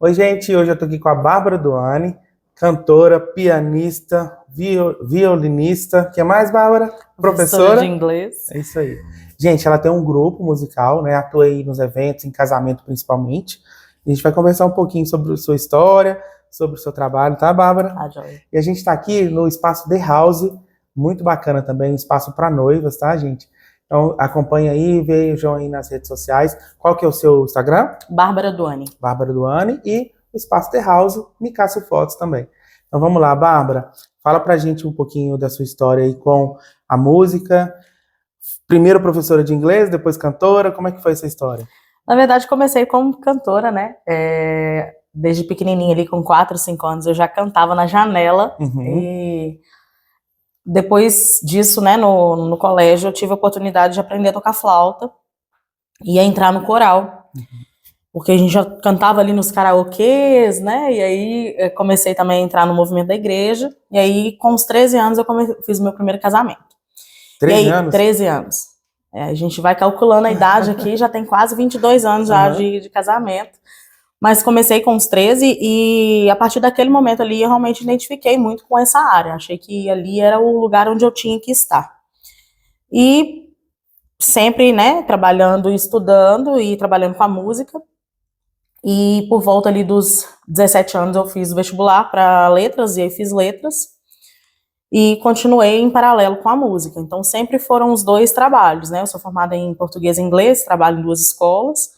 Oi, gente, hoje eu tô aqui com a Bárbara Duane, cantora, pianista, violinista. O que mais, Bárbara? Professora Professora? de inglês. É isso aí. Gente, ela tem um grupo musical, né? Atua aí nos eventos, em casamento principalmente. A gente vai conversar um pouquinho sobre a sua história, sobre o seu trabalho, tá, Bárbara? Ah, joia. E a gente tá aqui no espaço The House, muito bacana também, um espaço para noivas, tá, gente? Então acompanha aí, vejam aí nas redes sociais. Qual que é o seu Instagram? Bárbara Duane. Bárbara Duane, e o Espaço The House, Nicasso Fotos também. Então vamos lá, Bárbara, fala pra gente um pouquinho da sua história aí com a música. Primeiro professora de inglês, depois cantora, como é que foi essa história? Na verdade, comecei como cantora, né? Desde pequenininha ali, com 4, 5 anos, eu já cantava na janela. E depois disso, né, no colégio, eu tive a oportunidade de aprender a tocar flauta e a entrar no coral. Porque a gente já cantava ali nos karaokês, né? E aí comecei também a entrar no movimento da igreja. E aí, com os 13 anos, eu fiz o meu primeiro casamento. 13 e aí, anos? 13 anos. A gente vai calculando a idade aqui, já tem quase 22 anos já de casamento. Mas comecei com os 13 e a partir daquele momento ali eu realmente identifiquei muito com essa área. Achei que ali era o lugar onde eu tinha que estar. E sempre, né, trabalhando e estudando e trabalhando com a música. E por volta ali dos 17 anos eu fiz o vestibular para letras, e aí fiz letras. E continuei em paralelo com a música. Então sempre foram os dois trabalhos, né? Eu sou formada em português e inglês, trabalho em 2 escolas,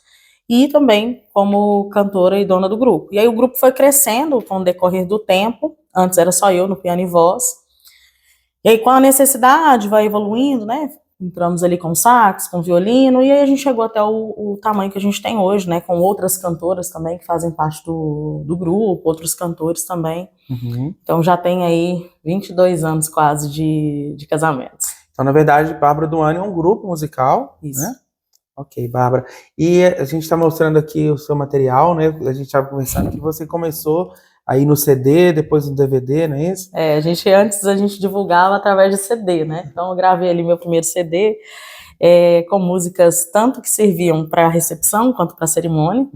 e também como cantora e dona do grupo. E aí o grupo foi crescendo com o decorrer do tempo. Antes era só eu no piano e voz. E aí com a necessidade vai evoluindo, né? Entramos ali com sax, com violino, e aí a gente chegou até o tamanho que a gente tem hoje, né? Com outras cantoras também que fazem parte do grupo, outros cantores também. Então já tem aí 22 anos quase de casamentos. Então, na verdade, Bárbara Duane é um grupo musical, Isso. né? Ok, Bárbara. E a gente está mostrando aqui o seu material, né? A gente estava conversando que você começou aí no CD, depois no DVD, não é isso? Antes a gente divulgava através de CD, né? Então eu gravei ali meu primeiro CD com músicas tanto que serviam para recepção quanto para cerimônia,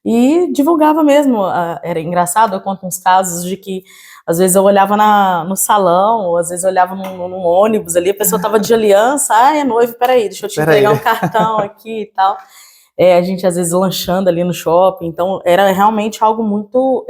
e divulgava mesmo. Era engraçado, eu conto uns casos de que às vezes eu olhava no salão, ou às vezes eu olhava num ônibus ali, a pessoa estava de aliança, é noivo, peraí, deixa eu te entregar um cartão aqui e tal. A gente às vezes lanchando ali no shopping, então era realmente algo muito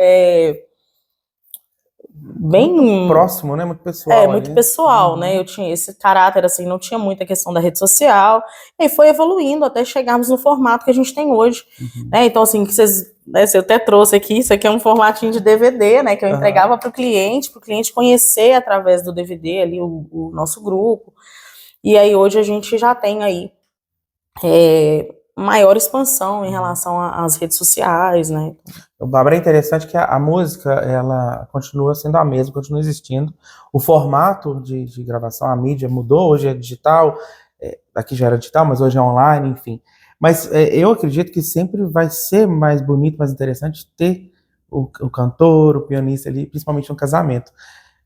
bem muito próximo, né? Muito pessoal. Muito ali, pessoal, né? Eu tinha esse caráter, assim, não tinha muita questão da rede social, e foi evoluindo até chegarmos no formato que a gente tem hoje, né? Então, assim, que vocês, né, eu até trouxe aqui, isso aqui é um formatinho de DVD, né? Que eu entregava para o cliente conhecer através do DVD ali o nosso grupo. E aí hoje a gente já tem aí maior expansão em relação às redes sociais, né? O Bárbara, é interessante que a música, ela continua sendo a mesma, continua existindo. O formato de gravação, a mídia mudou, hoje é digital, aqui já era digital, mas hoje é online, enfim. Mas eu acredito que sempre vai ser mais bonito, mais interessante ter o cantor, o pianista ali, principalmente no casamento.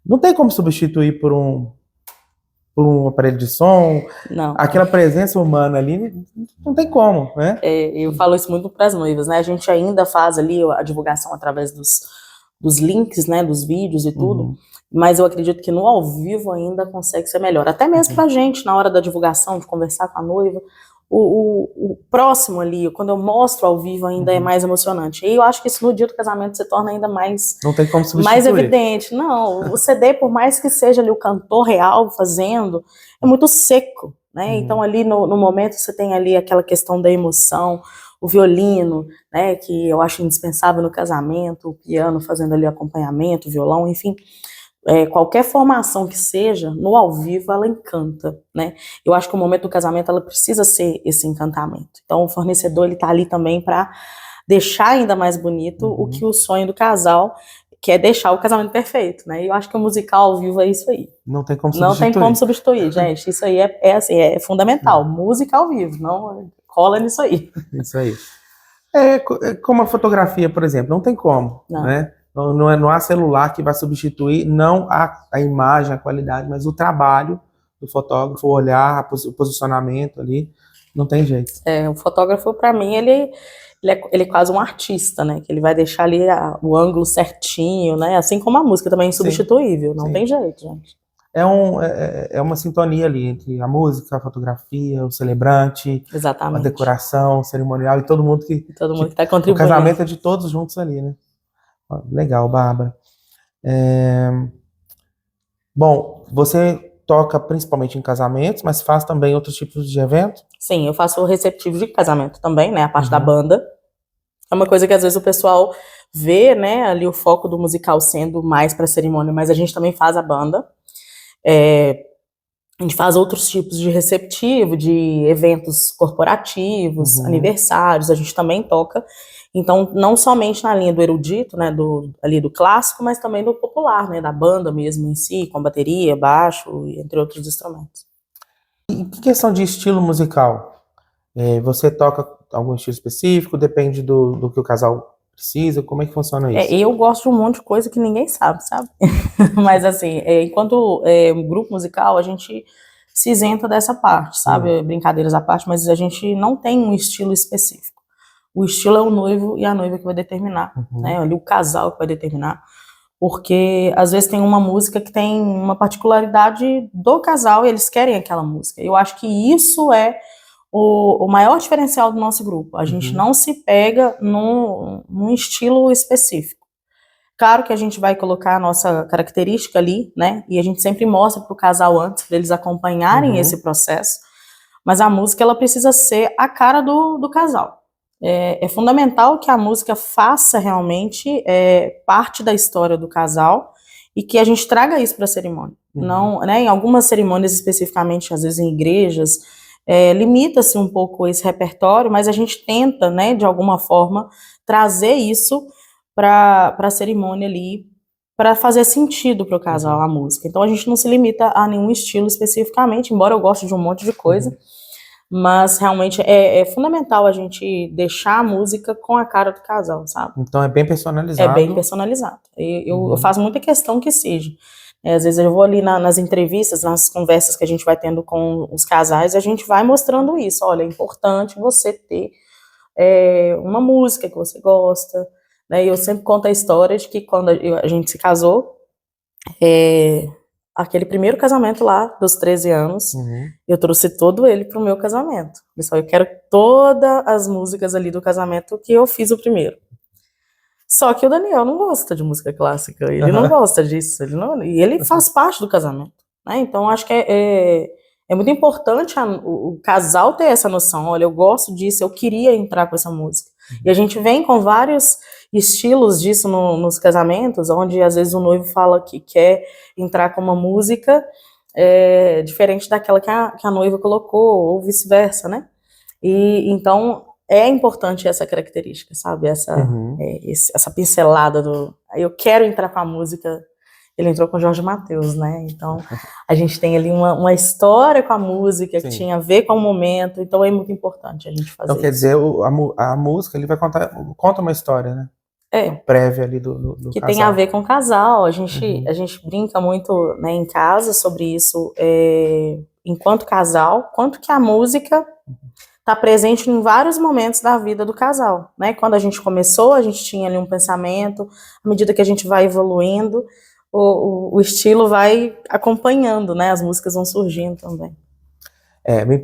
Não tem como substituir por um aparelho de som, não. Aquela presença humana ali, não tem como, né? Eu falo isso muito para as noivas, né? A gente ainda faz ali a divulgação através dos links, né? Dos vídeos e tudo, mas eu acredito que no ao vivo ainda consegue ser melhor. Até mesmo pra gente, na hora da divulgação, de conversar com a noiva, o próximo ali, quando eu mostro ao vivo, ainda é mais emocionante. E eu acho que isso no dia do casamento se torna ainda mais, não tem como substituir, mais evidente. Não, o CD, por mais que seja ali o cantor real fazendo, é muito seco, né? Então ali no momento você tem ali aquela questão da emoção, o violino, né, que eu acho indispensável no casamento, o piano fazendo ali acompanhamento, o violão, enfim. Qualquer formação que seja, no ao vivo ela encanta, né? Eu acho que o momento do casamento ela precisa ser esse encantamento. Então o fornecedor ele tá ali também para deixar ainda mais bonito o que o sonho do casal, que é deixar o casamento perfeito, né? E eu acho que o musical ao vivo é isso aí. Não tem como substituir. Não tem como substituir, gente. Isso aí é fundamental. Música ao vivo, não cola nisso aí. Isso aí. Como a fotografia, por exemplo, não tem como, né? Não há celular que vai substituir, não a imagem, a qualidade, mas o trabalho do fotógrafo, o olhar, o posicionamento ali, não tem jeito. O fotógrafo, para mim, ele ele é quase um artista, né? Que ele vai deixar ali o ângulo certinho, né? Assim como a música também é insubstituível, não tem jeito, gente. É uma sintonia ali entre a música, a fotografia, o celebrante, Exatamente. a decoração, o cerimonial e todo mundo que está contribuindo. O casamento é de todos juntos ali, né? Legal, Bárbara. Bom, você toca principalmente em casamentos, mas faz também outros tipos de eventos? Sim, eu faço o receptivo de casamento também, né? A parte da banda. É uma coisa que às vezes o pessoal vê, né? Ali o foco do musical sendo mais para cerimônia, mas a gente também faz a banda. A gente faz outros tipos de receptivo, de eventos corporativos, aniversários, a gente também toca. Então, não somente na linha do erudito, né, ali do clássico, mas também do popular, né, da banda mesmo em si, com bateria, baixo, entre outros instrumentos. E que questão de estilo musical? Você toca algum estilo específico? Depende do que o casal precisa? Como é que funciona isso? Eu gosto de um monte de coisa que ninguém sabe? Mas assim, enquanto grupo musical, a gente se isenta dessa parte, sabe? Brincadeiras à parte, mas a gente não tem um estilo específico. O estilo é o noivo e a noiva que vai determinar, né? Ali o casal que vai determinar, porque às vezes tem uma música que tem uma particularidade do casal e eles querem aquela música. Eu acho que isso é o maior diferencial do nosso grupo. A gente não se pega num estilo específico. Claro que a gente vai colocar a nossa característica ali, né? E a gente sempre mostra para o casal antes, para eles acompanharem esse processo. Mas a música, ela precisa ser a cara do casal. É fundamental que a música faça realmente parte da história do casal e que a gente traga isso para a cerimônia. Não, né, em algumas cerimônias, especificamente, às vezes em igrejas, limita-se um pouco esse repertório, mas a gente tenta, né, de alguma forma, trazer isso para a cerimônia ali, para fazer sentido para o casal a música. Então a gente não se limita a nenhum estilo especificamente, embora eu goste de um monte de coisa. Mas realmente é fundamental a gente deixar a música com a cara do casal, sabe? Então é bem personalizado. É bem personalizado. Eu faço muita questão que seja. Às vezes eu vou ali nas entrevistas, nas conversas que a gente vai tendo com os casais, e a gente vai mostrando isso. Olha, é importante você ter uma música que você gosta. Né? Eu sempre conto a história de que quando a gente se casou, aquele primeiro casamento lá, dos 13 anos, eu trouxe todo ele pro meu casamento. Pessoal, eu quero todas as músicas ali do casamento que eu fiz o primeiro. Só que o Daniel não gosta de música clássica, ele não gosta disso, e ele faz parte do casamento, né? Então, acho que é muito importante o casal ter essa noção, olha, eu gosto disso, eu queria entrar com essa música. E a gente vem com vários estilos disso nos casamentos, onde às vezes o noivo fala que quer entrar com uma música diferente daquela que a noiva colocou, ou vice-versa, né? E então é importante essa característica, sabe? Essa pincelada eu quero entrar com a música. Ele entrou com Jorge Mateus, né? Então a gente tem ali uma história com a música que tinha a ver com o momento, então é muito importante a gente fazer. Então quer dizer, a música ele vai conta uma história, né? Prévia ali do que casal. tem a ver com o casal. A gente brinca muito, né, em casa sobre isso, enquanto casal, quanto que a música está presente em vários momentos da vida do casal, né? Quando a gente começou, a gente tinha ali um pensamento, à medida que a gente vai evoluindo, o estilo vai acompanhando, né? As músicas vão surgindo também.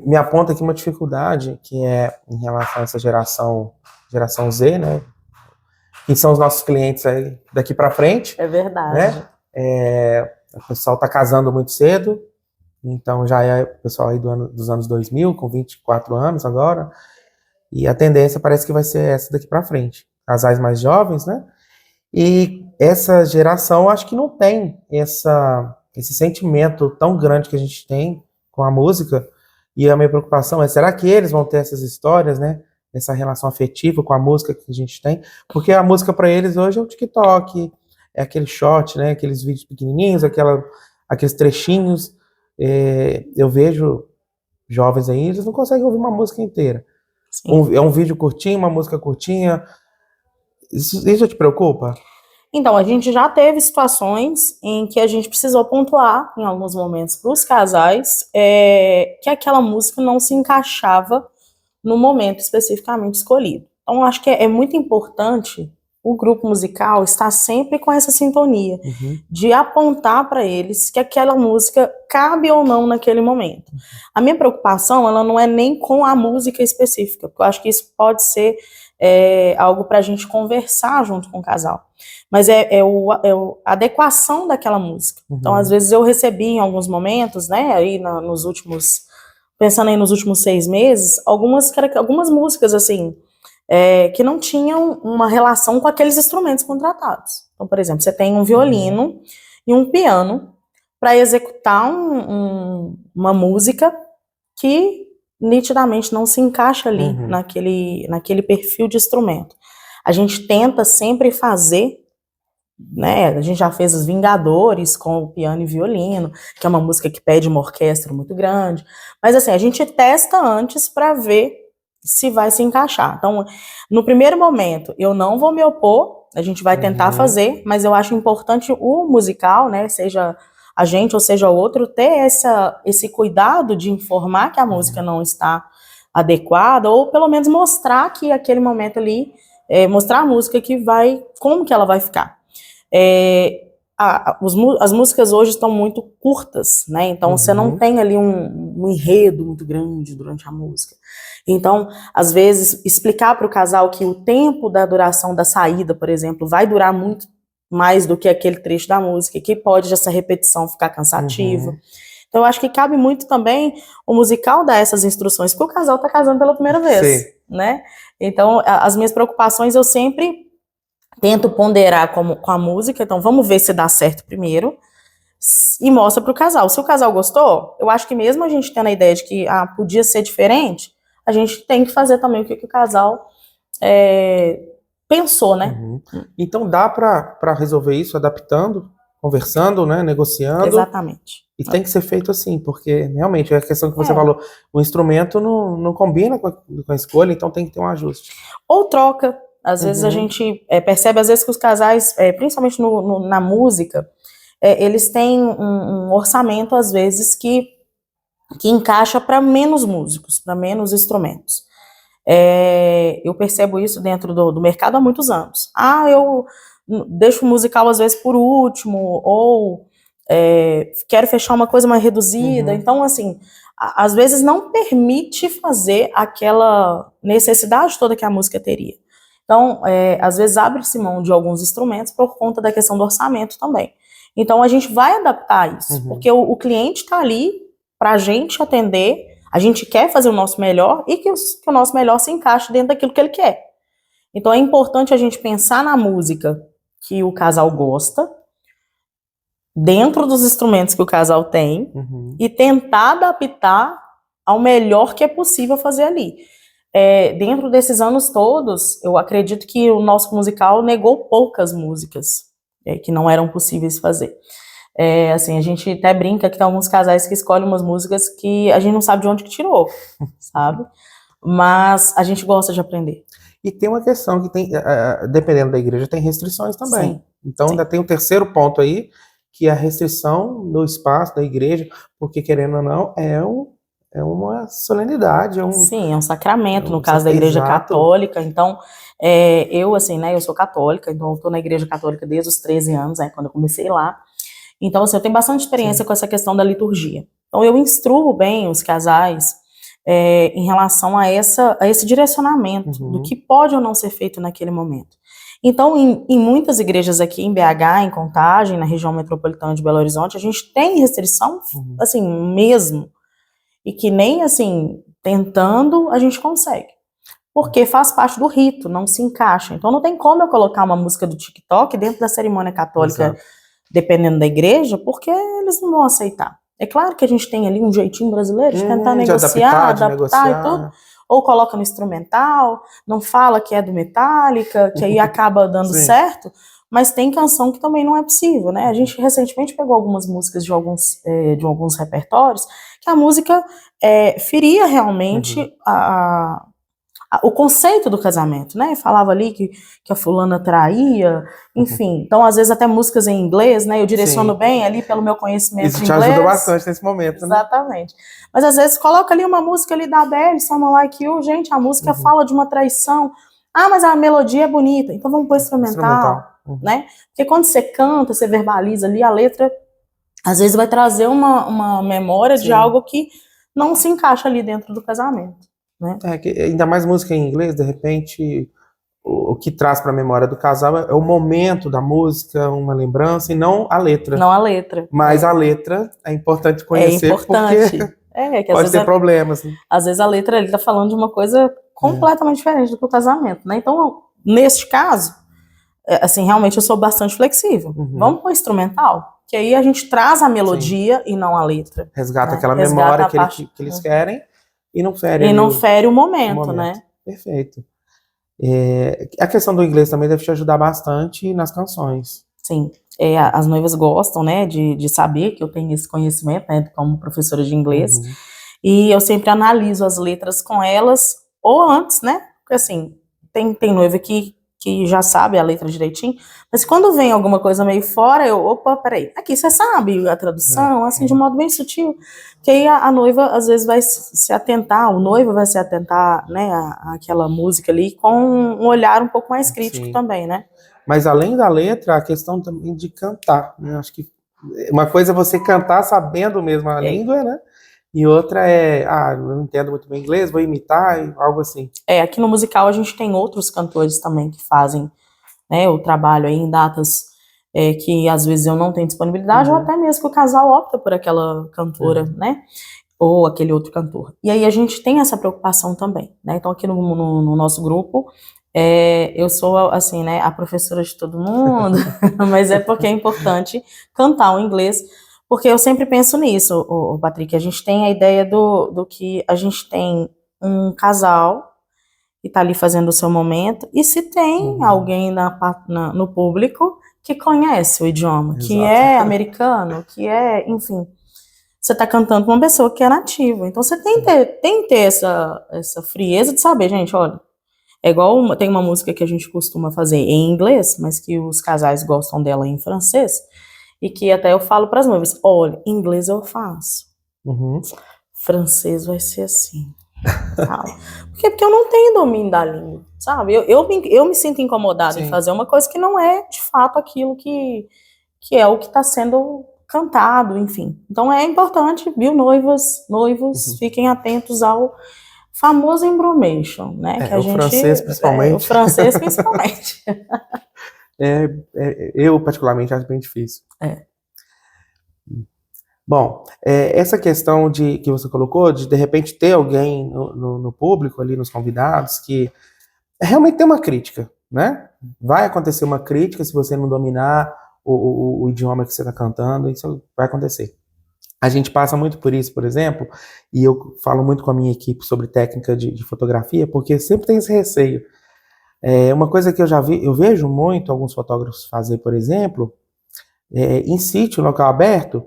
Me aponta aqui uma dificuldade que é em relação a essa geração Z, né? Que são os nossos clientes aí daqui para frente. É verdade. Né? O pessoal está casando muito cedo, então já é o pessoal aí dos anos 2000, com 24 anos agora, e a tendência parece que vai ser essa daqui para frente. Casais mais jovens, né? E essa geração acho que não tem esse sentimento tão grande que a gente tem com a música, e a minha preocupação é, será que eles vão ter essas histórias, né? Essa relação afetiva com a música que a gente tem, porque a música para eles hoje é o TikTok, é aquele short, né, aqueles vídeos pequenininhos, aqueles trechinhos. Eu vejo jovens aí, eles não conseguem ouvir uma música inteira. É um vídeo curtinho, uma música curtinha. Isso te preocupa? Então, a gente já teve situações em que a gente precisou pontuar, em alguns momentos, para os casais, que aquela música não se encaixava no momento especificamente escolhido. Então, acho que é muito importante o grupo musical estar sempre com essa sintonia, de apontar para eles que aquela música cabe ou não naquele momento. A minha preocupação, ela não é nem com a música específica, porque eu acho que isso pode ser algo para a gente conversar junto com o casal, mas a adequação daquela música. Então, às vezes eu recebi em alguns momentos, né, aí nos últimos, pensando aí nos últimos 6 meses, algumas músicas, assim, que não tinham uma relação com aqueles instrumentos contratados. Então, por exemplo, você tem um violino e um piano para executar uma música que nitidamente não se encaixa ali naquele perfil de instrumento. A gente tenta sempre fazer, né, a gente já fez Os Vingadores com o piano e violino, que é uma música que pede uma orquestra muito grande, mas assim, a gente testa antes para ver se vai se encaixar. Então, no primeiro momento, eu não vou me opor, a gente vai tentar fazer, mas eu acho importante o musical, né, seja a gente ou seja outro, ter esse cuidado de informar que a música não está adequada, ou pelo menos mostrar que aquele momento ali, mostrar a música como que ela vai ficar. As músicas hoje estão muito curtas, né, então você não tem ali um enredo muito grande durante a música. Então, às vezes, explicar para o casal que o tempo da duração da saída, por exemplo, vai durar muito mais do que aquele trecho da música, que pode essa repetição ficar cansativa. Então, eu acho que cabe muito também o musical dar essas instruções, porque o casal está casando pela primeira vez, né? Então, as minhas preocupações eu sempre tento ponderar com a música, então vamos ver se dá certo primeiro, e mostra para o casal. Se o casal gostou, eu acho que mesmo a gente tendo a ideia de que podia ser diferente, a gente tem que fazer também o que o casal pensou, né? Então dá para resolver isso adaptando, conversando, né, negociando. Exatamente. E tem que ser feito assim, porque realmente é a questão que você falou, o instrumento não combina com a escolha, então tem que ter um ajuste. Ou troca. Às vezes a gente percebe, às vezes que os casais, principalmente na música, eles têm um orçamento, às vezes, que encaixa para menos músicos, para menos instrumentos. Eu percebo isso dentro do mercado há muitos anos. Eu deixo o musical, às vezes, por último, ou quero fechar uma coisa mais reduzida. Então, assim, às vezes não permite fazer aquela necessidade toda que a música teria. Então, às vezes abre-se mão de alguns instrumentos por conta da questão do orçamento também. Então, a gente vai adaptar isso, porque o cliente está ali para a gente atender, a gente quer fazer o nosso melhor e que o nosso melhor se encaixe dentro daquilo que ele quer. Então, é importante a gente pensar na música que o casal gosta, dentro dos instrumentos que o casal tem, e tentar adaptar ao melhor que é possível fazer ali. Dentro desses anos todos, eu acredito que o nosso musical negou poucas músicas que não eram possíveis fazer. Assim, a gente até brinca que tem alguns casais que escolhem umas músicas que a gente não sabe de onde que tirou, sabe? Mas a gente gosta de aprender. E tem uma questão que tem, dependendo da igreja, tem restrições também. Sim, então ainda tem um terceiro ponto aí, que é a restrição do espaço da igreja, porque querendo ou não, é uma solenidade. Sim, é um sacramento, no caso da igreja católica. Então, eu assim, né, eu sou católica, então eu tô na igreja católica desde os 13 anos, quando eu comecei lá. Então, assim, eu tenho bastante experiência com essa questão da liturgia. Então, eu instruo bem os casais em relação a esse direcionamento do que pode ou não ser feito naquele momento. Então, em muitas igrejas aqui em BH, em Contagem, na região metropolitana de Belo Horizonte, a gente tem restrição, assim, mesmo. E que nem, assim, tentando, a gente consegue. Porque faz parte do rito, não se encaixa. Então, não tem como eu colocar uma música do TikTok dentro da cerimônia católica, dependendo da igreja, porque eles não vão aceitar. É claro que a gente tem ali um jeitinho brasileiro de tentar negociar, adaptar e tudo. Ou coloca no instrumental, não fala que é do Metallica, que aí acaba dando certo, mas tem canção que também não é possível, né? A gente recentemente pegou algumas músicas de alguns repertórios, que a música feria realmente o conceito do casamento, né? Falava ali que a fulana traía, enfim. Então, às vezes, até músicas em inglês, né? Eu direciono bem ali pelo meu conhecimento de inglês. Isso te ajuda bastante nesse momento, né? Exatamente. Mas, às vezes, coloca ali uma música ali da Adele, Someone Like You, gente, a música fala de uma traição. Ah, mas a melodia é bonita, então vamos pôr instrumental. Uhum. Né? Porque quando você canta, você verbaliza ali, a letra, às vezes vai trazer uma memória de Sim. algo que não se encaixa ali dentro do casamento, né? Que ainda mais música em inglês, de repente, o que traz para a memória do casal é o momento da música, uma lembrança, e não a letra. Não a letra. Mas a letra é importante conhecer, é importante. porque Que às pode vezes ter problemas. Né? Às vezes a letra ali tá falando de uma coisa completamente diferente do que o casamento, né? Então, neste caso, assim, realmente eu sou bastante flexível. Uhum. Vamos pro instrumental, que aí a gente traz a melodia e não a letra. Resgata né? aquela Resgata memória que eles querem e não fere, e não fere o momento, né? Perfeito. A questão do inglês também deve te ajudar bastante nas canções. Sim. As noivas gostam, né, de saber que eu tenho esse conhecimento, né, como professora de inglês. Uhum. E eu sempre analiso as letras com elas, ou antes, né? Porque assim, tem noiva que já sabe a letra direitinho, mas quando vem alguma coisa meio fora, opa, peraí, aqui você sabe a tradução, assim, de um modo bem sutil, que aí a noiva às vezes vai se atentar, o noivo vai se atentar, né, àquela música ali com um olhar um pouco mais crítico também, né? Mas além da letra, a questão também de cantar, né? Acho que uma coisa é você cantar sabendo mesmo a língua, né? E outra eu não entendo muito bem inglês, vou imitar, algo assim. Aqui no musical a gente tem outros cantores também que fazem, né, o trabalho aí em datas que às vezes eu não tenho disponibilidade, ou até mesmo que o casal opta por aquela cantora, né, ou aquele outro cantor. E aí a gente tem essa preocupação também, né, então aqui no nosso grupo, eu sou, assim, né, a professora de todo mundo, mas é porque é importante cantar o inglês, porque eu sempre penso nisso, Patrick, a gente tem a ideia do que a gente tem um casal que está ali fazendo o seu momento, e se tem alguém no público que conhece o idioma, que é americano, que enfim, você está cantando com uma pessoa que é nativa, então você tem que ter essa frieza de saber, gente, olha, tem uma música que a gente costuma fazer em inglês, mas que os casais gostam dela em francês, e que até eu falo para as noivas, olha, inglês eu faço, francês vai ser assim. Porque eu não tenho domínio da língua, sabe? Eu me sinto incomodada em fazer uma coisa que não é, de fato, aquilo que é o que está sendo cantado, enfim. Então é importante, viu, noivos, fiquem atentos ao famoso embromation, né? Que a gente, francês, principalmente. O francês, principalmente. Eu, particularmente, acho bem difícil. Bom, essa questão que você colocou, de repente ter alguém no público, ali nos convidados, que realmente tem uma crítica, né? Vai acontecer uma crítica se você não dominar o idioma que você está cantando, isso vai acontecer. A gente passa muito por isso, por exemplo, e eu falo muito com a minha equipe sobre técnica de fotografia, porque sempre tem esse receio. Uma coisa que eu vejo muito alguns fotógrafos fazer, por exemplo, em sítio, local aberto,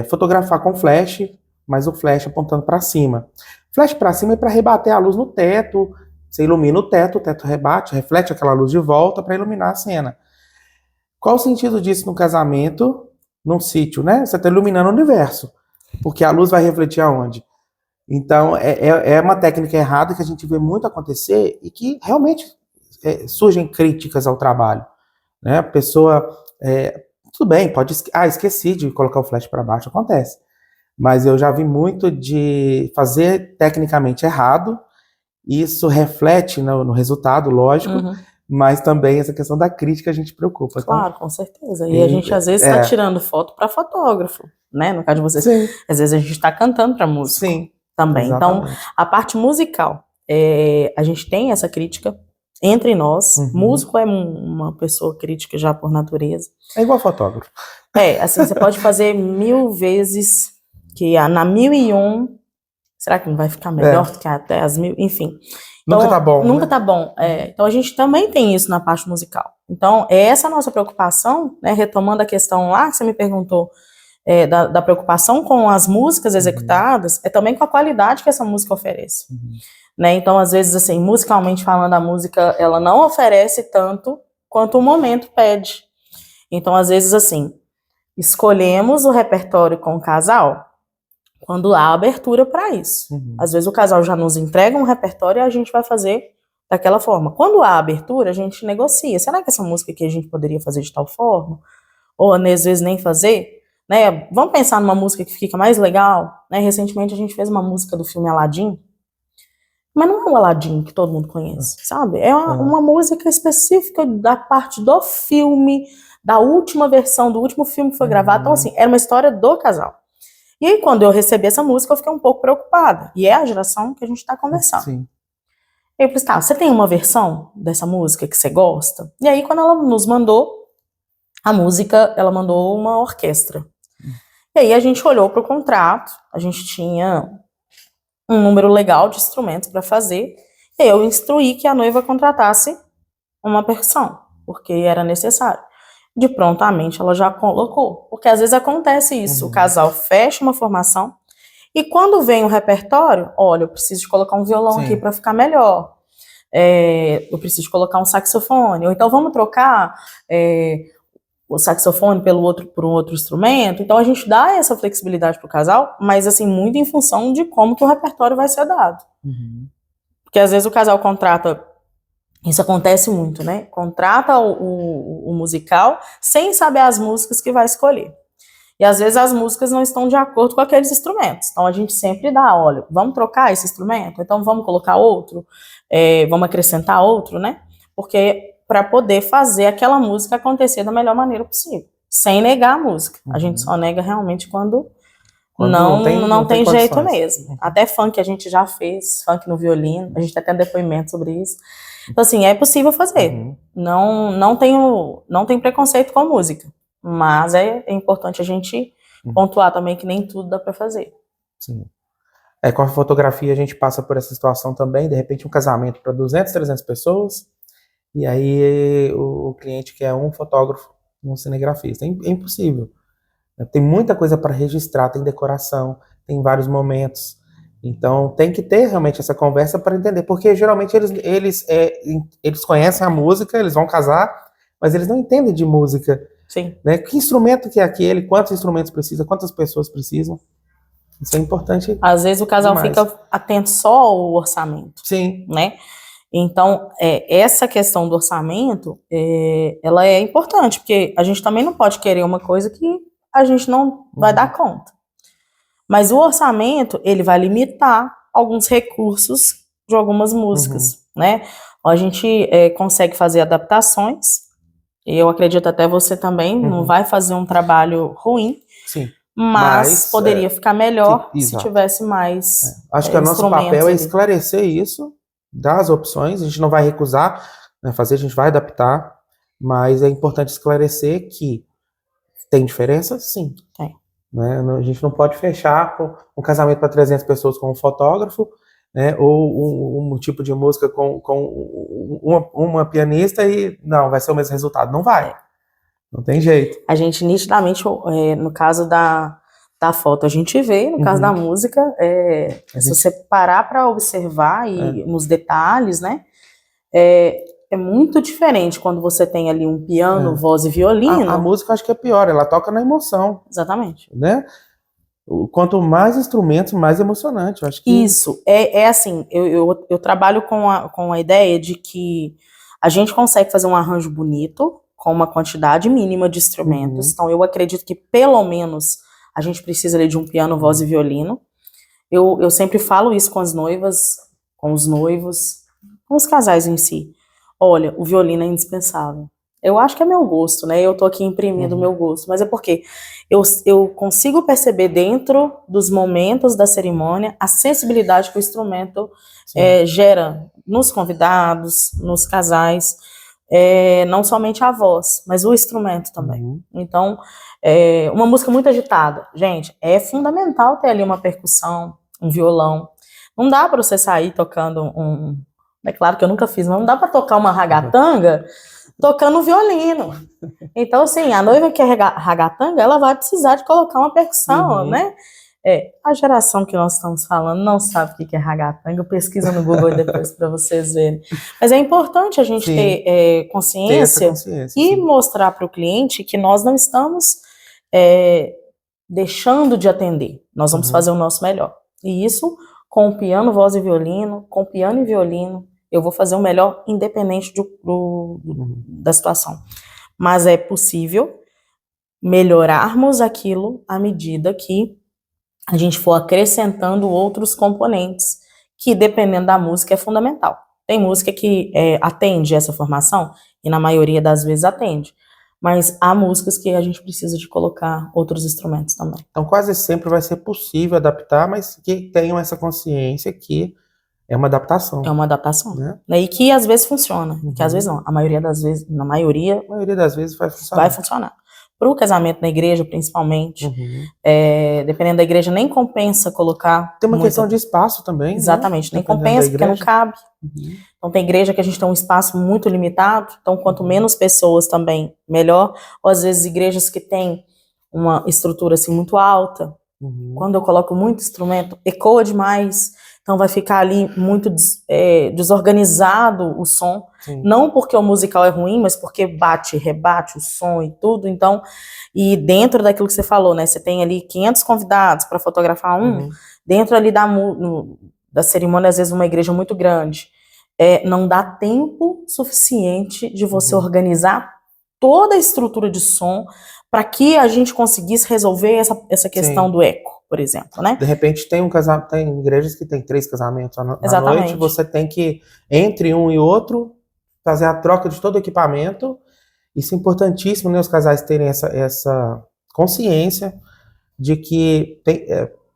fotografar com flash, mas o flash apontando para cima. Flash para cima é para rebater a luz no teto, você ilumina o teto rebate, reflete aquela luz de volta para iluminar a cena. Qual o sentido disso no casamento, num sítio, né? Você está iluminando o universo, porque a luz vai refletir aonde? Então, é uma técnica errada que a gente vê muito acontecer e que realmente surgem críticas ao trabalho, né? A pessoa, tudo bem, esqueci de colocar o flash para baixo, acontece. Mas eu já vi muito de fazer tecnicamente errado, isso reflete no resultado, lógico, mas também essa questão da crítica a gente preocupa. Claro, com certeza. E a gente às vezes está tirando foto para fotógrafo, né? No caso de vocês. Sim. Às vezes a gente está cantando para músico. Sim. Também. Exatamente. Então, a parte musical, a gente tem essa crítica entre nós. Músico é uma pessoa crítica já por natureza. É igual fotógrafo. Assim, você pode fazer 1000 vezes, que na 1001, será que não vai ficar melhor do que até as 1000? Enfim. Então, nunca tá bom. Nunca né? tá bom. Então, a gente também tem isso na parte musical. Então, essa a nossa preocupação, né, retomando a questão lá que você me perguntou, da preocupação com as músicas executadas, é também com a qualidade que essa música oferece. Né? Então, às vezes, assim, musicalmente falando, a música, ela não oferece tanto quanto o momento pede. Então, às vezes, assim, escolhemos o repertório com o casal quando há abertura para isso. Às vezes, o casal já nos entrega um repertório e a gente vai fazer daquela forma. Quando há abertura, a gente negocia. Será que essa música aqui a gente poderia fazer de tal forma? Ou às vezes nem fazer? Né? Vamos pensar numa música que fica mais legal? Né? Recentemente a gente fez uma música do filme Aladdin, mas não é o Aladdin que todo mundo conhece, sabe? É uma música específica da parte do filme, da última versão, do último filme que foi gravado. Então, assim, era uma história do casal. E aí, quando eu recebi essa música, eu fiquei um pouco preocupada. E é a geração que a gente está conversando. Sim. Eu falei, tá, você tem uma versão dessa música que você gosta? E aí, quando ela nos mandou a música, ela mandou uma orquestra. E aí, a gente olhou para o contrato, a gente tinha um número legal de instrumentos para fazer, e eu instruí que a noiva contratasse uma percussão, porque era necessário. De prontamente ela já colocou, porque às vezes acontece isso, o casal fecha uma formação, e quando vem o repertório, olha, eu preciso de colocar um violão aqui para ficar melhor, eu preciso de colocar um saxofone, ou então vamos trocar o saxofone por um outro instrumento. Então a gente dá essa flexibilidade pro casal, mas assim, muito em função de como que o repertório vai ser dado. Porque às vezes o casal contrata, isso acontece muito, né? Contrata o musical sem saber as músicas que vai escolher. E às vezes as músicas não estão de acordo com aqueles instrumentos. Então a gente sempre dá, olha, vamos trocar esse instrumento? Então vamos colocar outro? Vamos acrescentar outro, né? Porque para poder fazer aquela música acontecer da melhor maneira possível, sem negar a música. A gente só nega realmente quando não tem jeito mesmo. Até funk a gente já fez, funk no violino, a gente tem até depoimento sobre isso. Então assim, é possível fazer. Não tem preconceito com a música, mas é importante a gente pontuar também que nem tudo dá para fazer. Sim. Com a fotografia a gente passa por essa situação também, de repente um casamento para 200, 300 pessoas, e aí o cliente quer um fotógrafo, um cinegrafista. É impossível. Tem muita coisa para registrar, tem decoração, tem vários momentos. Então tem que ter realmente essa conversa para entender, porque geralmente eles conhecem a música, eles vão casar, mas eles não entendem de música. Sim. Né? Que instrumento que é aquele, quantos instrumentos precisa, quantas pessoas precisam. Isso é importante. Às vezes o casal fica atento só ao orçamento. Sim. Né? Então, essa questão do orçamento, ela é importante, porque a gente também não pode querer uma coisa que a gente não vai dar conta. Mas o orçamento, ele vai limitar alguns recursos de algumas músicas, né? A gente consegue fazer adaptações, e eu acredito até você também, não vai fazer um trabalho ruim. Sim. Mas poderia ficar melhor se tivesse mais acho que o nosso papel é esclarecer isso, dar as opções, a gente não vai recusar, né, fazer, a gente vai adaptar, mas é importante esclarecer que tem diferença? Sim. Tem. Né? A gente não pode fechar com um casamento para 300 pessoas com um fotógrafo, né, ou um tipo de música com uma pianista e não, vai ser o mesmo resultado. Não vai. Não tem jeito. A gente nitidamente, no caso da foto, a gente vê, no caso da música, se você parar para observar e nos detalhes, né, é muito diferente quando você tem ali um piano, voz e violino. A música eu acho que é pior, ela toca na emoção. Exatamente. Né? Quanto mais instrumentos, mais emocionante. Eu acho que... Isso, assim, eu trabalho com a ideia de que a gente consegue fazer um arranjo bonito, com uma quantidade mínima de instrumentos. Então, eu acredito que, pelo menos, a gente precisa ali de um piano, voz e violino. Eu sempre falo isso com as noivas, com os noivos, com os casais em si. Olha, o violino é indispensável. Eu acho que é meu gosto, né? Eu tô aqui imprimindo o meu gosto, mas é porque eu consigo perceber dentro dos momentos da cerimônia a sensibilidade que o instrumento gera nos convidados, nos casais. Não somente a voz, mas o instrumento também. Então, uma música muito agitada. Gente, é fundamental ter ali uma percussão, um violão. Não dá para você sair tocando é claro que eu nunca fiz, mas não dá para tocar uma ragatanga tocando um violino. Então, assim, a noiva que é ragatanga, ela vai precisar de colocar uma percussão, né? A geração que nós estamos falando não sabe o que é ragatanga, pesquisa no Google depois para vocês verem. Mas é importante a gente ter consciência e mostrar para o cliente que nós não estamos deixando de atender. Nós vamos fazer o nosso melhor. E isso com piano, voz e violino, com piano e violino, eu vou fazer o melhor independente da situação. Mas é possível melhorarmos aquilo à medida que a gente for acrescentando outros componentes, que dependendo da música é fundamental. Tem música que atende essa formação, e na maioria das vezes atende. Mas há músicas que a gente precisa de colocar outros instrumentos também. Então quase sempre vai ser possível adaptar, mas que tenham essa consciência que é uma adaptação. É uma adaptação. Né? E que às vezes funciona, que às vezes não. A maioria das vezes, na maioria... A maioria das vezes vai funcionar. Vai funcionar. Para o casamento na igreja, principalmente, dependendo da igreja, nem compensa colocar... Tem uma questão de espaço também. Exatamente, né? Nem compensa, porque não cabe. Então tem igreja que a gente tem um espaço muito limitado, então quanto menos pessoas também, melhor. Ou às vezes igrejas que têm uma estrutura assim muito alta, quando eu coloco muito instrumento, ecoa demais, então vai ficar ali muito desorganizado o som. Sim. Não porque o musical é ruim, mas porque bate, rebate o som e tudo. Então, e dentro daquilo que você falou, né? Você tem ali 500 convidados para fotografar dentro ali da cerimônia, às vezes uma igreja muito grande. Não dá tempo suficiente de você organizar toda a estrutura de som para que a gente conseguisse resolver essa questão do eco, por exemplo, né? De repente tem tem igrejas que tem 3 casamentos na noite, você tem que, entre um e outro, fazer a troca de todo o equipamento. Isso é importantíssimo, né? Os casais terem essa consciência de que tem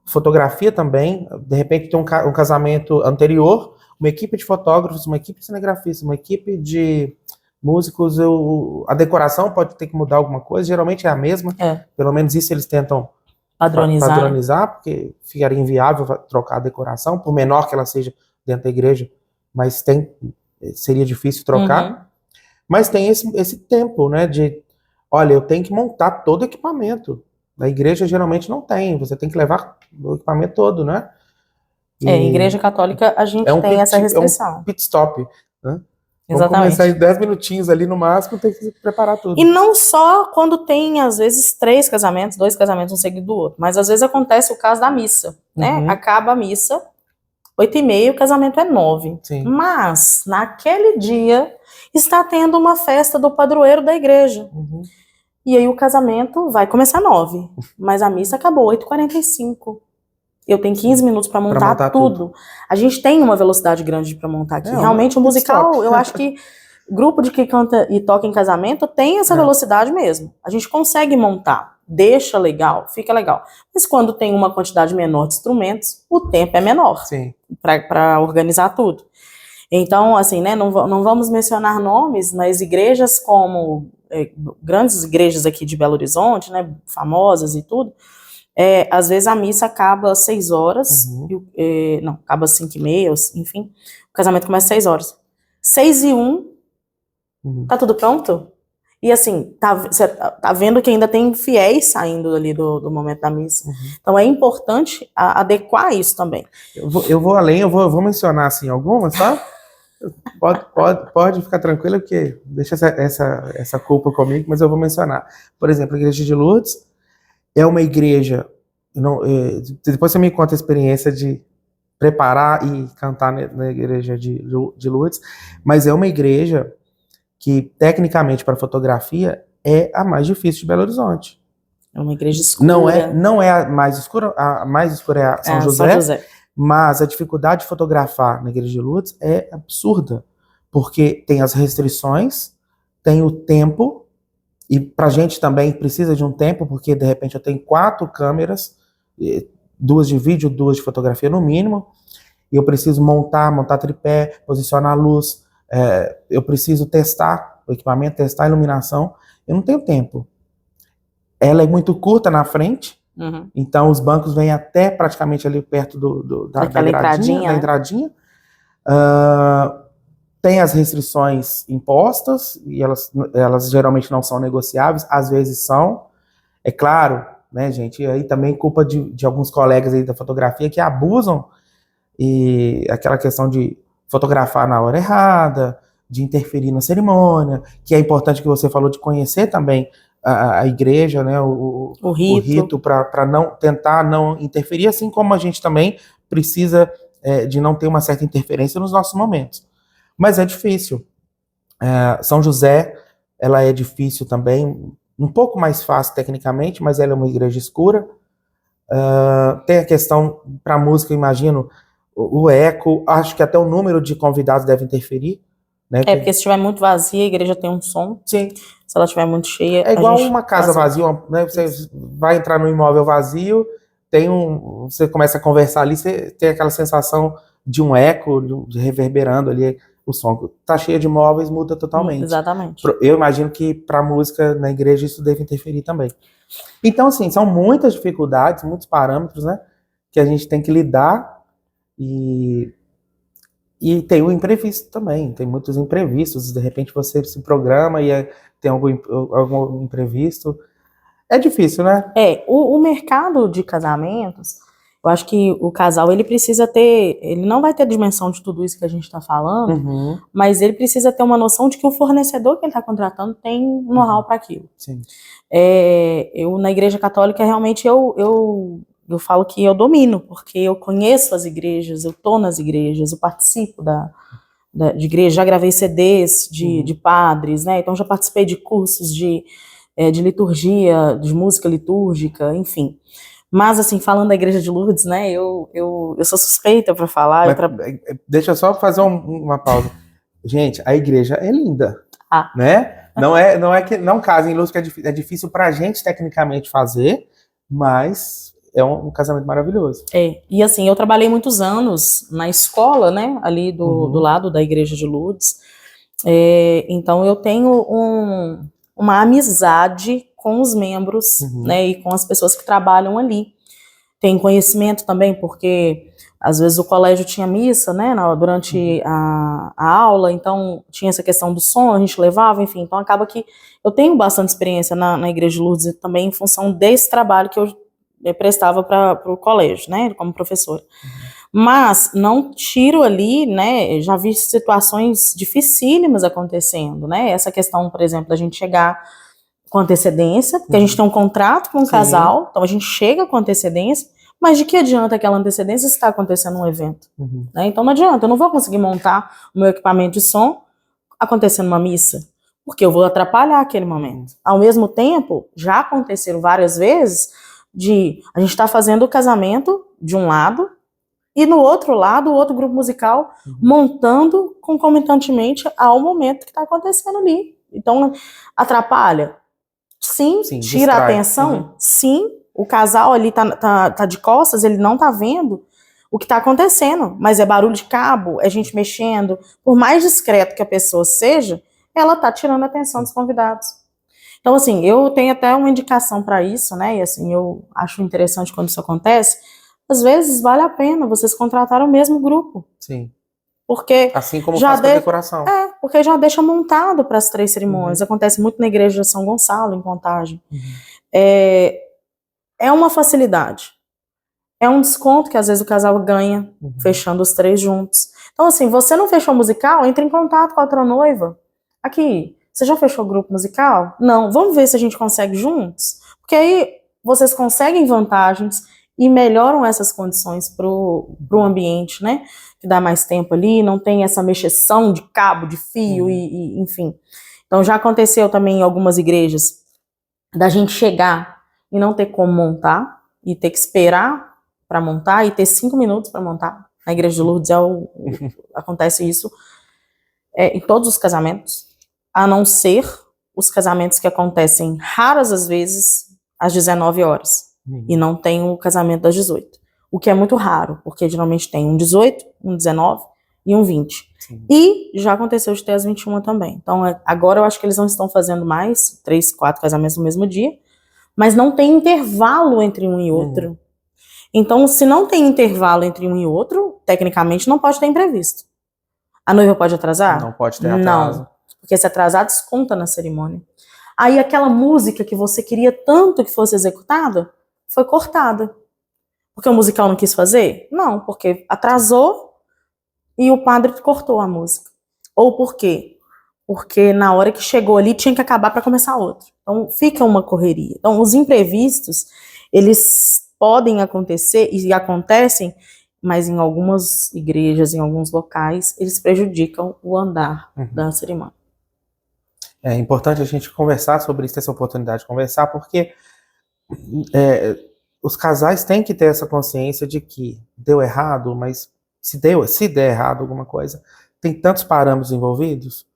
fotografia também, de repente tem um casamento anterior, uma equipe de fotógrafos, uma equipe de cinegrafistas, uma equipe de músicos, a decoração pode ter que mudar alguma coisa, geralmente é a mesma, pelo menos isso eles tentam padronizar, porque ficaria inviável trocar a decoração, por menor que ela seja dentro da igreja, mas seria difícil trocar. Mas tem esse tempo, né, olha, eu tenho que montar todo o equipamento. Na igreja geralmente não tem, você tem que levar o equipamento todo, né? Igreja católica a gente tem essa restrição. É um pit stop, né? Exatamente. Vamos começar em 10 minutinhos ali no máximo, tem que preparar tudo. E não só quando tem, às vezes, 2 casamentos um seguido do outro, mas às vezes acontece o caso da missa, né? Acaba a missa, 8h30, o casamento é 9. Sim. Mas, naquele dia, está tendo uma festa do padroeiro da igreja. E aí o casamento vai começar 9, mas a missa acabou 8h45. Eu tenho 15 minutos para montar tudo. A gente tem uma velocidade grande para montar aqui. Realmente o musical, eu acho que grupo de que canta e toca em casamento tem essa velocidade mesmo. A gente consegue montar, deixa legal, fica legal. Mas quando tem uma quantidade menor de instrumentos, o tempo é menor para organizar tudo. Então, assim, né, não vamos mencionar nomes, mas igrejas como grandes igrejas aqui de Belo Horizonte, né, famosas e tudo, às vezes a missa acaba às 6 horas, acaba às 5h30, enfim, o casamento começa às 6 horas. 6h01, tá tudo pronto? E assim, você tá vendo que ainda tem fiéis saindo ali do momento da missa. Então é importante adequar isso também. Eu vou além, eu vou mencionar assim algumas, tá? Pode ficar tranquila, porque deixa essa culpa comigo, mas eu vou mencionar. Por exemplo, a igreja de Lourdes é uma igreja, depois você me conta a experiência de preparar e cantar na igreja de Lourdes, mas é uma igreja que, tecnicamente, para fotografia, é a mais difícil de Belo Horizonte. É uma igreja escura. Não é a mais escura é a São José, mas a dificuldade de fotografar na igreja de Lourdes é absurda, porque tem as restrições, tem o tempo, e pra gente também precisa de um tempo, porque de repente eu tenho 4 câmeras, 2 de vídeo, 2 de fotografia no mínimo, e eu preciso montar tripé, posicionar a luz, eu preciso testar o equipamento, testar a iluminação, eu não tenho tempo. Ela é muito curta na frente, então os bancos vêm até praticamente ali perto da entradinha. Tem as restrições impostas, e elas geralmente não são negociáveis, às vezes são. É claro, né, gente, aí também culpa de alguns colegas aí da fotografia que abusam, e aquela questão de fotografar na hora errada, de interferir na cerimônia, que é importante que você falou de conhecer também a igreja, né, o rito para tentar não interferir, assim como a gente também precisa de não ter uma certa interferência nos nossos momentos. Mas é difícil. São José, ela é difícil também, um pouco mais fácil tecnicamente, mas ela é uma igreja escura. Tem a questão, para música, eu imagino, o eco, acho que até o número de convidados deve interferir, né? Porque se estiver muito vazia, a igreja tem um som. Sim. Se ela estiver muito cheia, é igual uma casa vazia, né? Você vai entrar num imóvel vazio, você começa a conversar ali, você tem aquela sensação de um eco, de reverberando ali o som. Tá cheia de móveis, muda totalmente. Exatamente. Eu imagino que para música na igreja isso deve interferir também. Então, assim, são muitas dificuldades, muitos parâmetros, né, que a gente tem que lidar, e tem o imprevisto também, tem muitos imprevistos, de repente você se programa e tem algum imprevisto. É difícil, né? O mercado de casamentos, eu acho que o casal, ele não vai ter dimensão de tudo isso que a gente está falando, mas ele precisa ter uma noção de que o fornecedor que ele está contratando tem know-how para aquilo. Sim. Eu, na igreja católica, realmente, eu falo que eu domino, porque eu conheço as igrejas, eu estou nas igrejas, eu participo de igreja, já gravei CDs de padres, né? Então já participei de cursos de liturgia, de música litúrgica, enfim. Mas, assim, falando da Igreja de Lourdes, né, eu sou suspeita para falar. Deixa eu só fazer uma pausa. Gente, a igreja é linda, né? Não é que não casa em Lourdes, que é difícil pra gente tecnicamente fazer, mas é um casamento maravilhoso. E assim, eu trabalhei muitos anos na escola, né, ali do lado da Igreja de Lourdes. Então eu tenho uma amizade com os membros, né, e com as pessoas que trabalham ali. Tem conhecimento também, porque às vezes o colégio tinha missa, né, durante a aula, então tinha essa questão do som, a gente levava, enfim. Então acaba que eu tenho bastante experiência na Igreja de Lourdes também em função desse trabalho que eu prestava para o colégio, né, como professora. Mas não tiro ali, né, já vi situações dificílimas acontecendo, né, essa questão, por exemplo, da gente chegar com antecedência, porque a gente tem um contrato com o casal, então a gente chega com antecedência, mas de que adianta aquela antecedência se está acontecendo um evento? Né? Então não adianta, eu não vou conseguir montar o meu equipamento de som acontecendo uma missa, porque eu vou atrapalhar aquele momento. Ao mesmo tempo, já aconteceram várias vezes a gente está fazendo o casamento de um lado, e no outro lado, o outro grupo musical montando concomitantemente ao momento que está acontecendo ali. Então, atrapalha? Sim, tira a atenção? Sim, o casal ali tá de costas, ele não tá vendo o que tá acontecendo, mas é barulho de cabo, é gente mexendo. Por mais discreto que a pessoa seja, ela tá tirando a atenção dos convidados. Então, assim, eu tenho até uma indicação para isso, né? E assim, eu acho interessante quando isso acontece. Às vezes vale a pena vocês contratarem o mesmo grupo. Sim. Porque assim como faz com a decoração. Porque já deixa montado para as 3 cerimônias. Acontece muito na igreja de São Gonçalo, em Contagem. É uma facilidade. É um desconto que às vezes o casal ganha, fechando os 3 juntos. Então, assim, você não fechou musical, entre em contato com a outra noiva. Aqui, você já fechou o grupo musical? Não, vamos ver se a gente consegue juntos? Porque aí vocês conseguem vantagens e melhoram essas condições pro ambiente, né? Que dá mais tempo ali, não tem essa mexeção de cabo, de fio, e enfim. Então já aconteceu também em algumas igrejas da gente chegar e não ter como montar, e ter que esperar para montar, e ter 5 minutos para montar. Na Igreja de Lourdes acontece isso em todos os casamentos, a não ser os casamentos que acontecem raras às vezes às 19 horas. E não tem o casamento das 18. O que é muito raro, porque geralmente tem um 18, um 19 e um 20. E já aconteceu de ter as 21 também. Então agora eu acho que eles não estão fazendo mais 3, 4 casamentos no mesmo dia, mas não tem intervalo entre um e outro. Então, se não tem intervalo entre um e outro, tecnicamente não pode ter imprevisto. A noiva pode atrasar? Não pode ter atraso. Não, porque se atrasar, desconta na cerimônia. Aí aquela música que você queria tanto que fosse executada, foi cortada. Porque o musical não quis fazer? Não, porque atrasou e o padre cortou a música. Ou por quê? Porque na hora que chegou ali tinha que acabar para começar outro. Então fica uma correria. Então os imprevistos, eles podem acontecer e acontecem mas em algumas igrejas, em alguns locais, eles prejudicam o andar da cerimônia. É importante a gente conversar sobre isso, ter essa oportunidade de conversar, porque os casais têm que ter essa consciência de que deu errado, mas se der errado alguma coisa, tem tantos parâmetros envolvidos.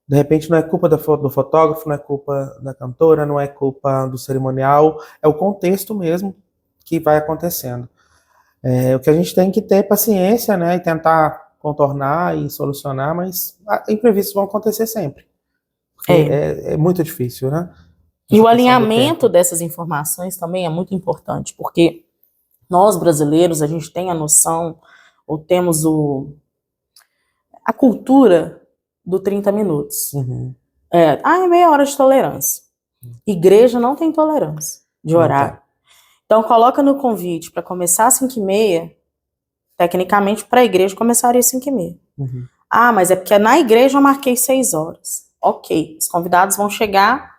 De repente não é culpa do fotógrafo, não é culpa da cantora, não é culpa do cerimonial, é o contexto mesmo que vai acontecendo. O que a gente tem que ter paciência, né, e tentar contornar e solucionar, mas imprevistos vão acontecer sempre. Porque é muito difícil, né? E o alinhamento dessas informações também é muito importante, porque nós brasileiros, a gente tem a noção, ou temos a cultura do 30 minutos. É meia hora de tolerância. Igreja não tem tolerância de horário. Então, coloca no convite para começar às 5h30, tecnicamente, para a igreja começaria às 5h30. Ah, mas é porque na igreja eu marquei 6 horas. Ok, os convidados vão chegar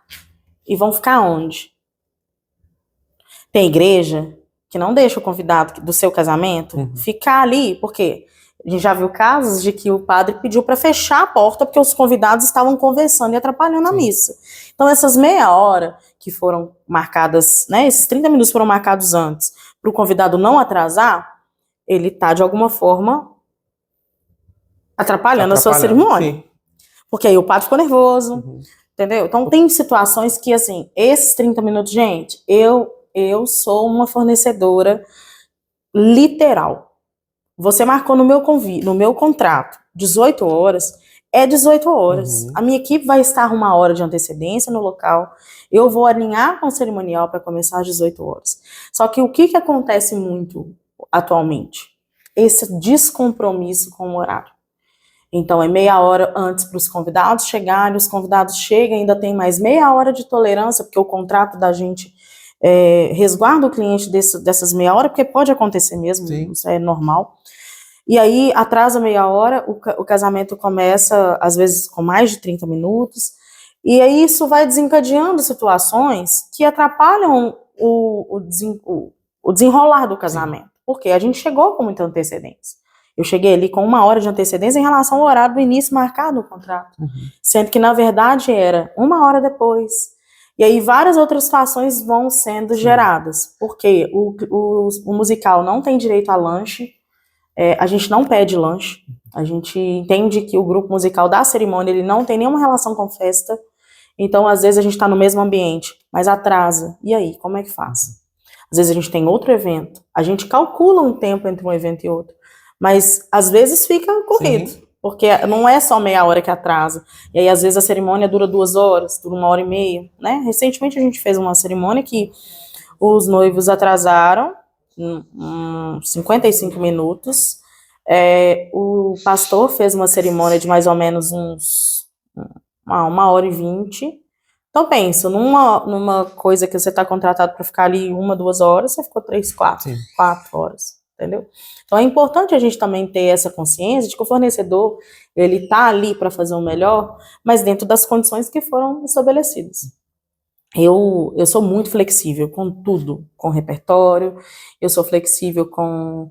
e vão ficar onde? Tem igreja que não deixa o convidado do seu casamento ficar ali, porque a gente já viu casos de que o padre pediu para fechar a porta porque os convidados estavam conversando e atrapalhando a missa. Então, essas meia hora que foram marcadas, né, esses 30 minutos foram marcados antes, para o convidado não atrasar, ele está, de alguma forma, atrapalhando a sua cerimônia. Sim. Porque aí o padre ficou nervoso, entendeu? Então, tem situações que, assim, esses 30 minutos, gente, eu sou uma fornecedora literal. Você marcou no meu contrato 18 horas, é 18 horas. A minha equipe vai estar 1 hora de antecedência no local. Eu vou alinhar com o cerimonial para começar às 18 horas. Só que o que acontece muito atualmente? Esse descompromisso com o horário. Então, é meia hora antes para os convidados chegarem, os convidados chegam, ainda tem mais meia hora de tolerância, porque o contrato da gente resguarda o cliente dessas meia hora, porque pode acontecer mesmo, isso é normal. E aí, atrasa meia hora, o casamento começa, às vezes, com mais de 30 minutos, e aí isso vai desencadeando situações que atrapalham o desenrolar do casamento, porque a gente chegou com muita antecedência. Eu cheguei ali com 1 hora de antecedência em relação ao horário do início marcado no contrato, sendo que, na verdade, era 1 hora depois. E aí várias outras situações vão sendo geradas, porque o musical não tem direito a lanche, a gente não pede lanche, a gente entende que o grupo musical da cerimônia ele não tem nenhuma relação com festa, então às vezes a gente está no mesmo ambiente, mas atrasa. E aí, como é que faz? Às vezes a gente tem outro evento, a gente calcula um tempo entre um evento e outro, mas às vezes fica corrido, porque não é só meia hora que atrasa. E aí às vezes a cerimônia dura 2 horas, dura 1h30, né? Recentemente a gente fez uma cerimônia que os noivos atrasaram 55 minutos. O pastor fez uma cerimônia de mais ou menos 1h20. Então pensa, numa coisa que você está contratado para ficar ali 1, 2 horas, você ficou 3, 4 horas, entendeu? Então é importante a gente também ter essa consciência de que o fornecedor, ele tá ali para fazer o melhor, mas dentro das condições que foram estabelecidas. Eu sou muito flexível com tudo, com repertório, eu sou flexível com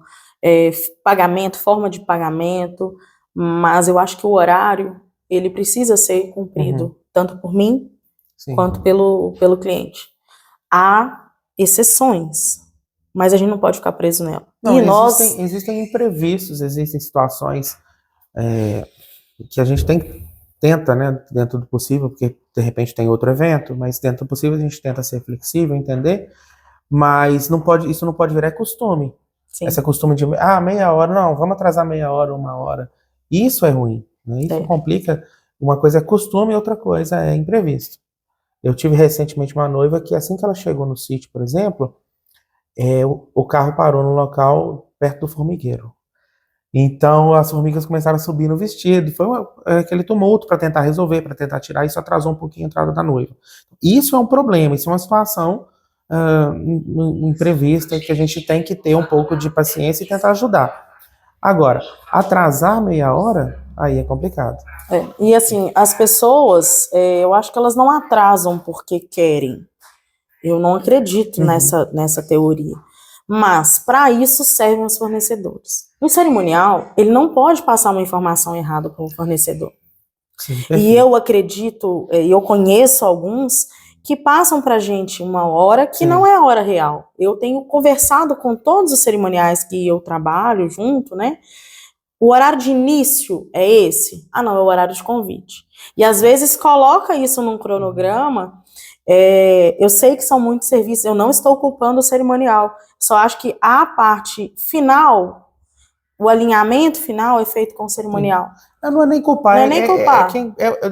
pagamento, forma de pagamento, mas eu acho que o horário, ele precisa ser cumprido, tanto por mim, quanto pelo cliente. Há exceções, mas a gente não pode ficar preso nela. Não, existem imprevistos, existem situações que a gente tenta, né, dentro do possível, porque de repente tem outro evento, mas dentro do possível a gente tenta ser flexível, entender, mas isso não pode virar costume. Esse costume de, meia hora, não, vamos atrasar meia hora, 1 hora. Isso é ruim, né? Isso complica. Uma coisa é costume e outra coisa é imprevisto. Eu tive recentemente uma noiva que assim que ela chegou no sítio, por exemplo, o carro parou no local perto do formigueiro. Então as formigas começaram a subir no vestido. Foi aquele tumulto para tentar resolver, para tentar tirar. Isso atrasou um pouquinho a entrada da noiva. Isso é um problema, isso é uma situação imprevista que a gente tem que ter um pouco de paciência e tentar ajudar. Agora, atrasar meia hora, aí é complicado. E assim, as pessoas, eu acho que elas não atrasam porque querem. Eu não acredito nessa teoria. Mas, para isso, servem os fornecedores. Um cerimonial, ele não pode passar uma informação errada para o fornecedor. Sim, E perfeito. eu acredito, e eu conheço alguns que passam para a gente uma hora que Sim. não é a hora real. Eu tenho conversado com todos os cerimoniais que eu trabalho junto, né? O horário de início é esse? Ah, não, é o horário de convite. E às vezes coloca isso num cronograma. Eu sei que são muitos serviços, eu não estou culpando o cerimonial, só acho que a parte final, o alinhamento final é feito com o cerimonial. Não é nem culpar, Não é nem culpar.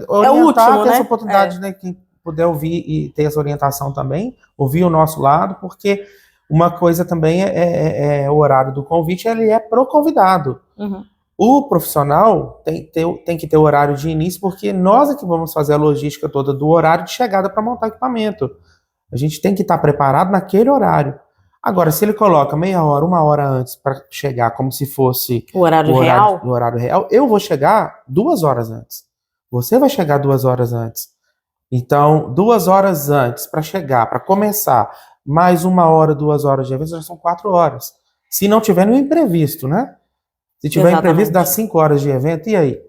Orientar, o último, ter né? essa oportunidade, né? Quem puder ouvir e ter essa orientação também, ouvir o nosso lado, porque uma coisa também é o horário do convite, ele é pro convidado. Uhum. O profissional tem que ter o horário de início, porque nós é que vamos fazer a logística toda do horário de chegada para montar equipamento. A gente tem que estar preparado naquele horário. Agora, se ele coloca meia hora, uma hora antes para chegar, como se fosse O horário real, o horário real, eu vou chegar 2 horas antes. Você vai chegar 2 horas antes. Então, 2 horas antes para chegar, para começar, mais 1 hora, 2 horas de evento, já são 4 horas. Se não tiver nenhum imprevisto, né? Se tiver Exatamente. imprevisto, dá 5 horas de evento, e aí?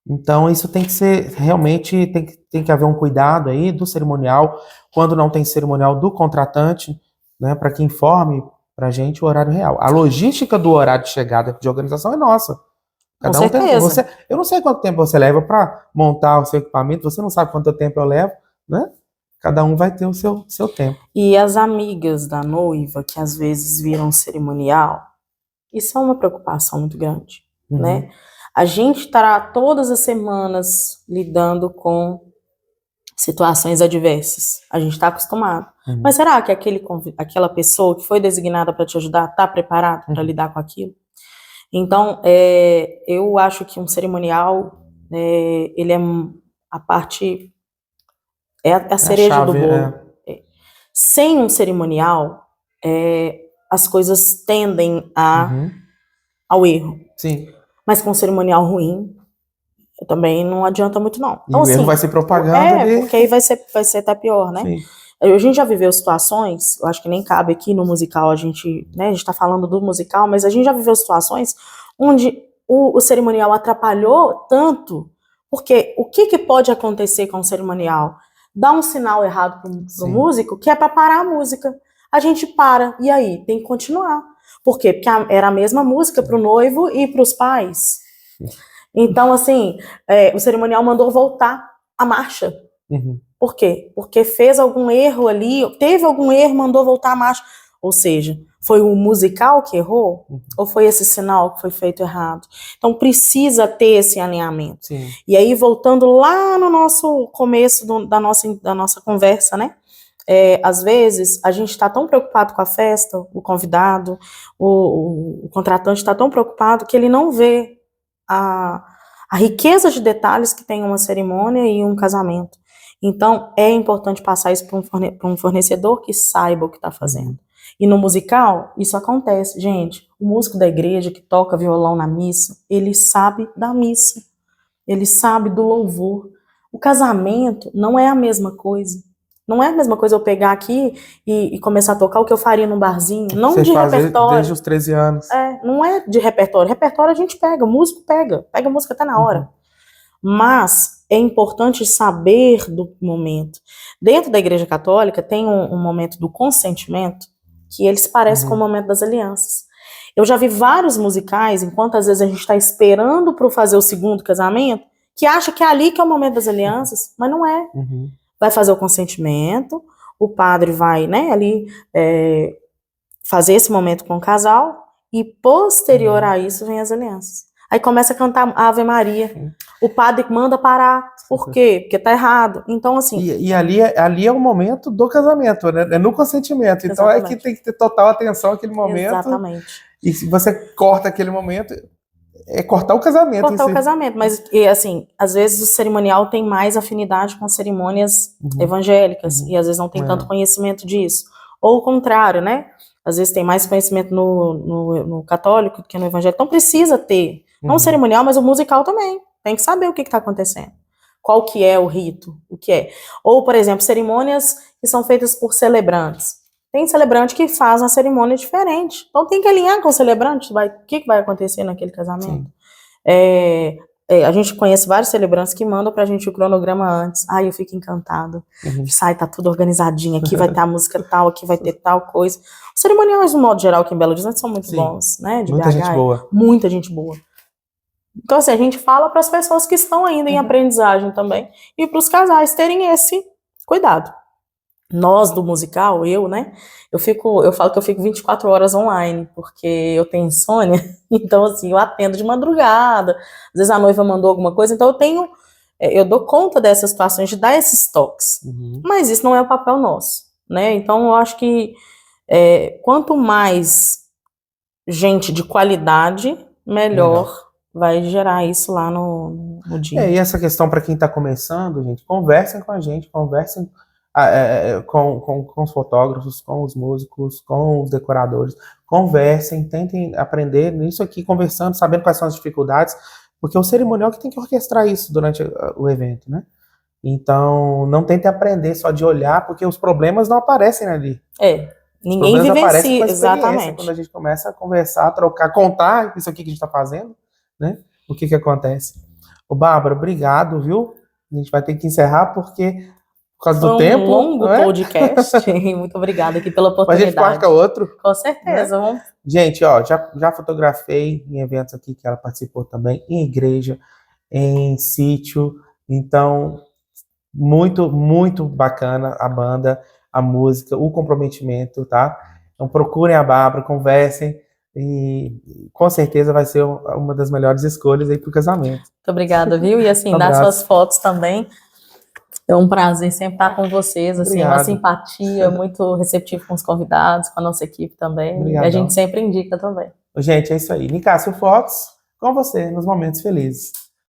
Então, isso tem que ser, realmente, tem que haver um cuidado aí do cerimonial, quando não tem cerimonial, do contratante, né, para que informe pra gente o horário real. A logística do horário de chegada de organização é nossa. Cada um tem, eu não sei quanto tempo você leva para montar o seu equipamento, você não sabe quanto tempo eu levo, né? Cada um vai ter o seu tempo. E as amigas da noiva, que às vezes viram cerimonial, isso é uma preocupação muito grande, né? A gente estará todas as semanas lidando com situações adversas. A gente está acostumado. Mas será que aquela pessoa que foi designada para te ajudar está preparada para lidar com aquilo? Então, eu acho que um cerimonial, ele é a parte, é a cereja chave, do bolo. Sem um cerimonial, as coisas tendem ao erro. Sim. Mas com um cerimonial ruim, também não adianta muito, não. Então, e o erro vai ser propaganda ali. Porque aí vai ser até pior, né? Sim. A gente já viveu situações, eu acho que nem cabe aqui no musical, a gente tá falando do musical, mas a gente já viveu situações onde o cerimonial atrapalhou tanto, porque o que pode acontecer com o cerimonial? Dá um sinal errado pro músico, que é para parar a música. A gente para, e aí? Tem que continuar. Por quê? Porque era a mesma música pro noivo e pros pais. Então, assim, o cerimonial mandou voltar a marcha. Por quê? Porque fez algum erro ali, teve algum erro, mandou voltar a marcha. Ou seja, foi o musical que errou? Ou foi esse sinal que foi feito errado? Então, precisa ter esse alinhamento. Sim. E aí, voltando lá no nosso começo da nossa conversa, né? Às vezes, a gente está tão preocupado com a festa, o convidado, o contratante está tão preocupado que ele não vê a riqueza de detalhes que tem uma cerimônia e um casamento. Então, é importante passar isso para um fornecedor que saiba o que está fazendo. E no musical, isso acontece. Gente, o músico da igreja que toca violão na missa, ele sabe da missa. Ele sabe do louvor. O casamento não é a mesma coisa. Não é a mesma coisa eu pegar aqui e começar a tocar o que eu faria num barzinho. Não de repertório. Desde os 13 anos. Não é de repertório. Repertório a gente pega, o músico pega a música até na hora. Mas é importante saber do momento. Dentro da Igreja Católica tem um momento do consentimento que ele se parece com o momento das alianças. Eu já vi vários musicais, enquanto às vezes a gente está esperando para fazer o segundo casamento, que acha que é ali que é o momento das alianças, mas não é. Vai fazer o consentimento, o padre vai, né, ali fazer esse momento com o casal e posterior a isso vem as alianças. Aí começa a cantar Ave Maria. O padre manda parar. Por quê? Porque tá errado. Então, assim... E ali é o momento do casamento, né? É no consentimento. Então é que tem que ter total atenção àquele momento. Exatamente. E se você corta aquele momento, é cortar o casamento. Cortar o casamento. Mas, assim, às vezes o cerimonial tem mais afinidade com cerimônias evangélicas. E às vezes não tem tanto conhecimento disso. Ou o contrário, né? Às vezes tem mais conhecimento no católico do que no evangélico. Então precisa ter. Não o cerimonial, mas o musical também. Tem que saber o que está acontecendo. Qual que é o rito, o que é. Ou, por exemplo, cerimônias que são feitas por celebrantes. Tem celebrante que faz uma cerimônia diferente. Então tem que alinhar com o celebrante, o que vai acontecer naquele casamento. A gente conhece vários celebrantes que mandam pra gente o cronograma antes. Ai, eu fico encantada. Sai, tá tudo organizadinho. Aqui vai ter a música tal, aqui vai ter tal coisa. Os cerimoniais, de modo geral, aqui em Belo Horizonte são muito bons, né? De muita BH, gente boa. Muita gente boa. Então, assim, a gente fala para as pessoas que estão ainda em aprendizagem também. E para os casais terem esse cuidado. Nós, do musical, né? Eu falo que eu fico 24 horas online, porque eu tenho insônia. Então, assim, eu atendo de madrugada. Às vezes a noiva mandou alguma coisa. Então, eu dou conta dessas situações, de dar esses toques. Mas isso não é o papel nosso, né? Então, eu acho que quanto mais gente de qualidade, melhor vai gerar isso lá no dia. E essa questão, para quem está começando, gente, conversem com a gente, conversem com os fotógrafos, com os músicos, com os decoradores, conversem, tentem aprender nisso aqui, conversando, sabendo quais são as dificuldades, porque é o cerimonial que tem que orquestrar isso durante o evento, né? Então, não tentem aprender só de olhar, porque os problemas não aparecem ali. Ninguém vivencia, exatamente. Quando a gente começa a conversar, trocar, contar isso aqui que a gente está fazendo, né? O que acontece. Ô, Bárbara, obrigado, viu? A gente vai ter que encerrar, porque por causa do tempo. Um longo podcast. Muito obrigada aqui pela oportunidade. Mas a gente marca outro. Com certeza. Né? Gente, ó, já fotografei em eventos aqui que ela participou também, em igreja, em sítio. Então, muito, muito bacana a banda, a música, o comprometimento, tá? Então procurem a Bárbara, conversem e com certeza vai ser uma das melhores escolhas aí pro casamento. Muito obrigada, viu? E assim, dar suas fotos também. É um prazer sempre estar com vocês, assim, uma simpatia, muito receptivo com os convidados, com a nossa equipe também. Obrigadão. E a gente sempre indica também. Gente, é isso aí. Nicásio Fotos, com você nos momentos felizes.